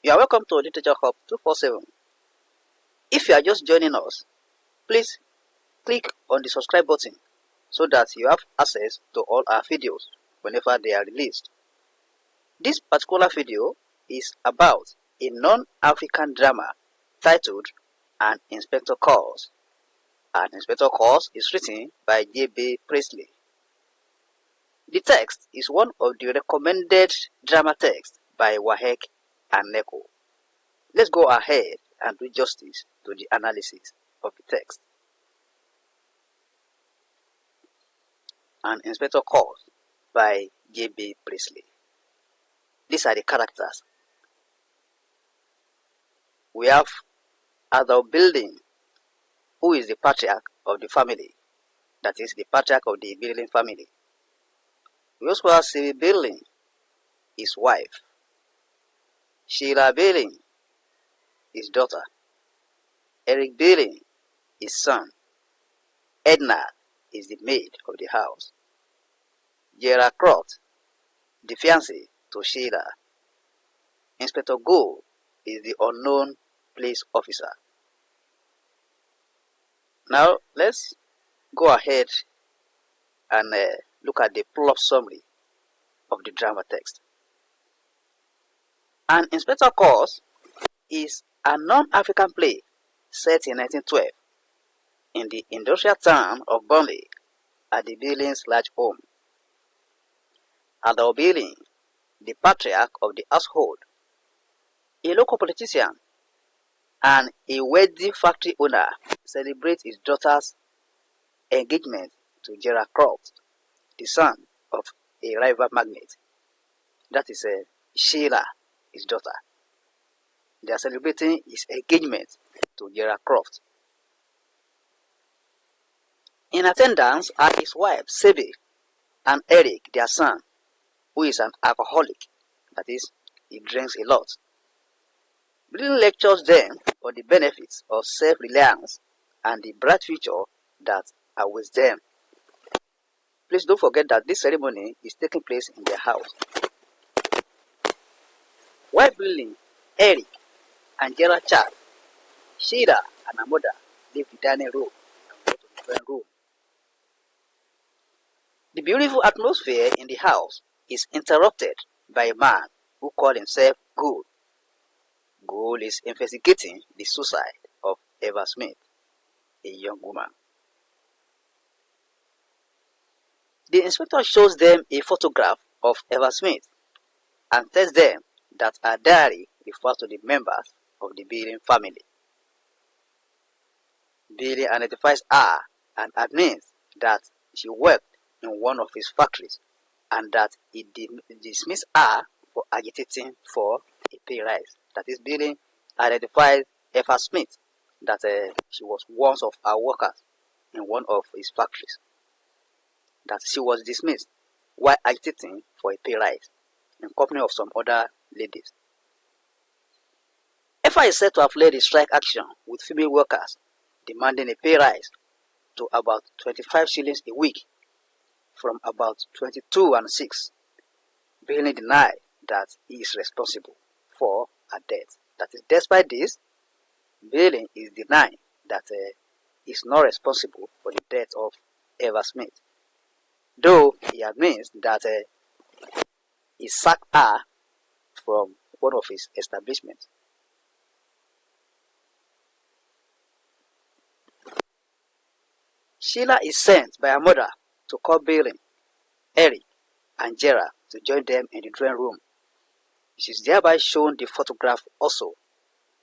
You are welcome to Literature Hub 247. If you are just joining us, please click on the subscribe button so that you have access to all our videos whenever they are released. This particular video is about a non-African drama titled An Inspector Calls. An Inspector Calls is written by J.B Priestley. The text is one of the recommended drama texts by WAEC and NECO. Let's go ahead and do justice to the analysis of the text. An Inspector Calls by J.B Priestley. These are the characters. We have Adult Building, who is the patriarch of the family, that is the patriarch of the Building family. We also have C.B Building, his wife. Sheila Building, his daughter. Eric Building, his son. Edna is the maid of the house. Gerald Croft, the fiancé to Sheila. Inspector Gould is the unknown police officer. Now let's go ahead and look at the plot summary of the drama text. An Inspector Calls is a non-African play set in 1912 in the industrial town of Burnley at the Billings large home. Adult Building, the patriarch of the household, a local politician, and a wealthy factory owner, celebrates his daughter's engagement to Gerald Croft, the son of a rival magnate. That is Sheila, his daughter. They are celebrating his engagement to Gerald Croft. In attendance are his wife, Sebi, and Eric, their son, who is an alcoholic, that is, he drinks a lot. Building lectures them on the benefits of self-reliance and the bright future that awaits them. Please don't forget that this ceremony is taking place in their house. While Building, Eric, and Gerald chat, Sheila and her mother leave the dining room and go to the drawing room. The beautiful atmosphere in the house is interrupted by a man who calls himself Gould. Gould is investigating the suicide of Eva Smith, a young woman. The inspector shows them a photograph of Eva Smith and tells them that her diary refers to the members of the Building family. Building identifies her and admits that she worked in one of his factories and that he dismissed her for agitating for a pay rise. That is, Building identified Eva Smith, that she was one of our workers in one of his factories, that she was dismissed while agitating for a pay rise in company of some other ladies. Eva is said to have led a strike action with female workers demanding a pay rise to about 25 shillings a week from about 22 and 6. Building denied that he is responsible for her death. That is, despite this, Building is denying that he is not responsible for the death of Eva Smith, though he admits that he sacked her from one of his establishments. Sheila is sent by her mother to call Building, Eric, and Gerald to join them in the drawing room. She is thereby shown the photograph also.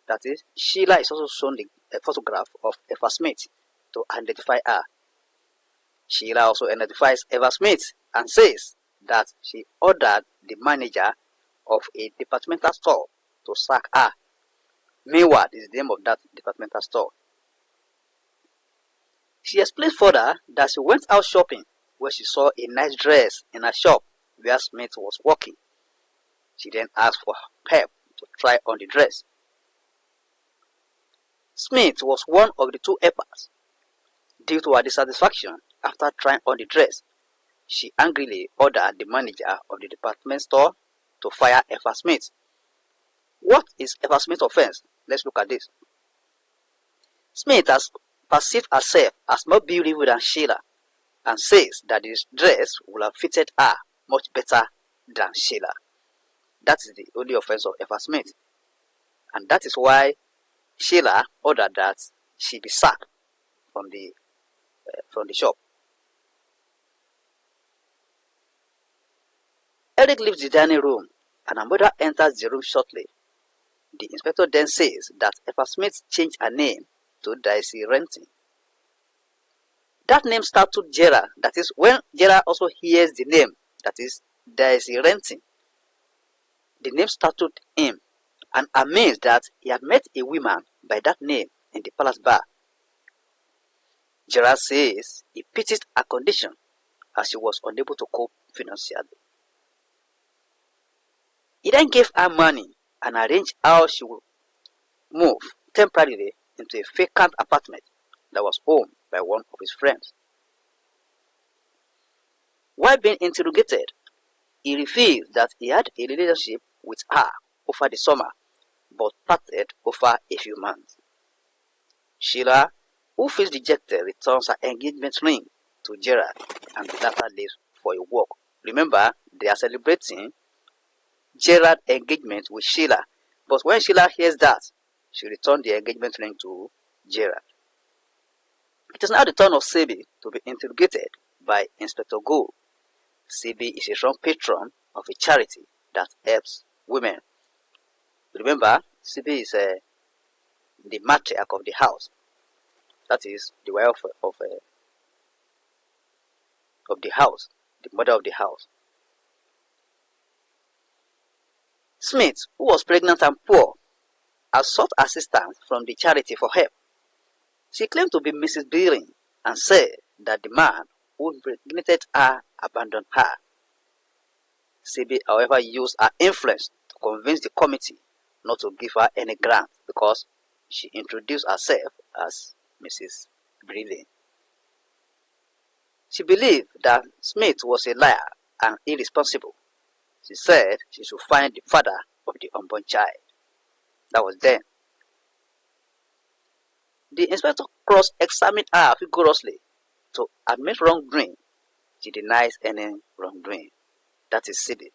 That is, Sheila is also shown a photograph of Eva Smith to identify her. Sheila also identifies Eva Smith and says that she ordered the manager of a departmental store to sack her. Mayward is the name of that departmental store. She explains further that she went out shopping where she saw a nice dress in a shop where Smith was working. She then asked for help to try on the dress. Smith was one of the two helpers. Due to her dissatisfaction after trying on the dress, she angrily ordered the manager of the department store to fire Eva Smith. What is Eva Smith's offense? Let's look at this. Smith has perceived herself as more beautiful than Sheila and says that this dress would have fitted her much better than Sheila. That is the only offense of Eva Smith. And that is why Sheila ordered that she be sacked from the shop. Eric leaves the dining room and her mother enters the room shortly. The inspector then says that Eva Smith changed her name to Daisy Renton. That name startled Gerard. That is, when Gerard also hears the name, that is Daisy Renton, the name startled him, and amazed that he had met a woman by that name in the palace bar. Gerard says he pitied her condition as she was unable to cope financially. He then gave her money and arranged how she would move temporarily into a vacant apartment that was owned by one of his friends. While being interrogated, he revealed that he had a relationship with her over the summer, but parted over a few months. Sheila, who feels dejected, returns her engagement ring to Gerard, and the latter leaves for a walk. Remember, they are celebrating Gerard's engagement with Sheila, but when Sheila hears that, she returned the engagement ring to Gerard. It is now the turn of Sebi to be interrogated by Inspector Gould. Sebi is a strong patron of a charity that helps women. Remember, Sebi is the matriarch of the house. That is the wife of the house, the mother of the house. Smith, who was pregnant and poor, has sought assistance from the charity for help. She claimed to be Mrs. Billing and said that the man who impregnated her abandoned her. Sebi, however, used her influence to convince the committee not to give her any grant because she introduced herself as Mrs. Billing. She believed that Smith was a liar and irresponsible. She said she should find the father of the unborn child. That was then. The inspector cross-examined her vigorously to admit wrongdoing. She denies any wrongdoing. That is Sebi.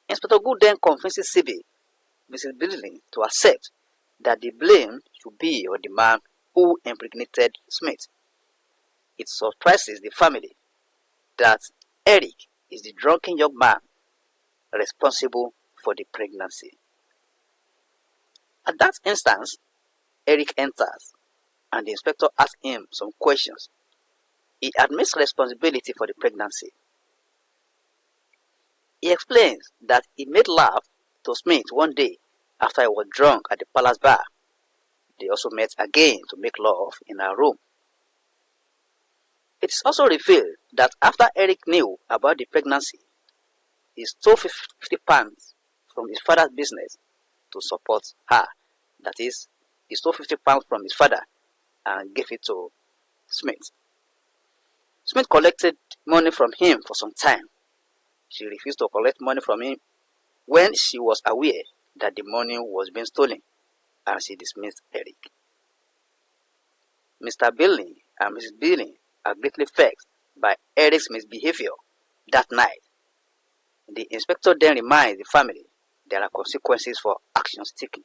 Inspector Gould then convinces Sebi, Mrs. Billing, to accept that the blame should be on the man who impregnated Smith. It surprises the family that Eric is the drunken young man responsible for the pregnancy. At that instance, Eric enters and the inspector asks him some questions. He admits responsibility for the pregnancy. He explains that he made love to Smith one day after he was drunk at the palace bar. They also met again to make love in her room. It is also revealed that after Eric knew about the pregnancy, he stole 50 pounds from his father's business to support her. That is, he stole 50 pounds from his father and gave it to Smith. Smith collected money from him for some time. She refused to collect money from him when she was aware that the money was being stolen, and she dismissed Eric. Mr. Billing and Mrs. Billing are greatly vexed by Eric's misbehavior that night. The inspector then reminds the family there are consequences for actions taken.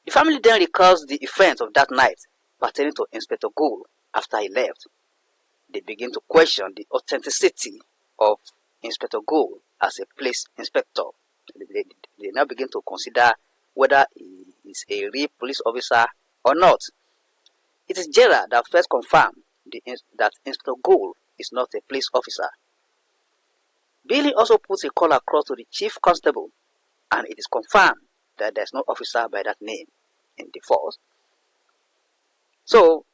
The family then recalls the events of that night pertaining to Inspector Gould after he left. They begin to question the authenticity of Inspector Gould as a police inspector. They now begin to consider whether he is a real police officer or not. It is Gerard that first confirmed that Inspector Gould is not a police officer. Billy also puts a call across to the chief constable, and it is confirmed that there is no officer by that name in the force. So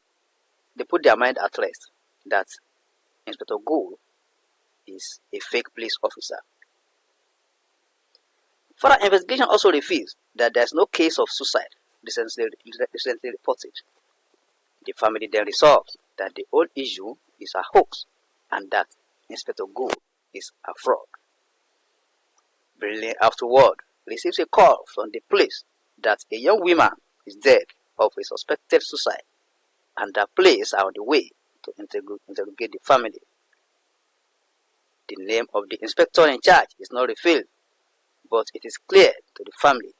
they put their mind at rest that Inspector Gould is a fake police officer. Further investigation also reveals that there is no case of suicide recently reported. The family then resolved that the whole issue is a hoax and that Inspector Gould is a fraud. Immediately afterward, receives a call from the police that a young woman is dead of a suspected suicide, and the police are on the way to interrogate the family. The name of the inspector in charge is not revealed, but it is clear to the family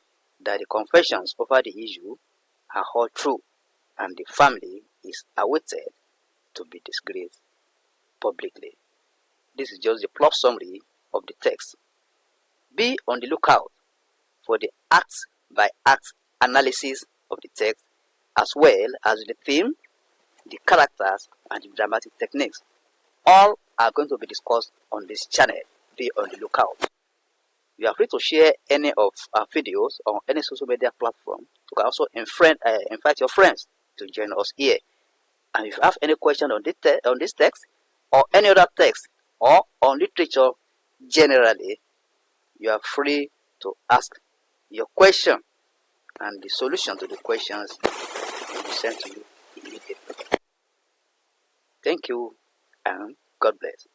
that the confessions over the issue are all true, and the family is awaited to be disgraced publicly. This is just the plot summary of the text. Be on the lookout for the act-by-act analysis of the text, as well as the theme, the characters, and the dramatic techniques. All are going to be discussed on this channel. Be on the lookout. You are free to share any of our videos on any social media platform. You can also invite your friends to join us here. And if you have any question on this text or any other text or on literature generally, you are free to ask your question, and the solution to the questions will be sent to you immediately. Thank you, and God bless.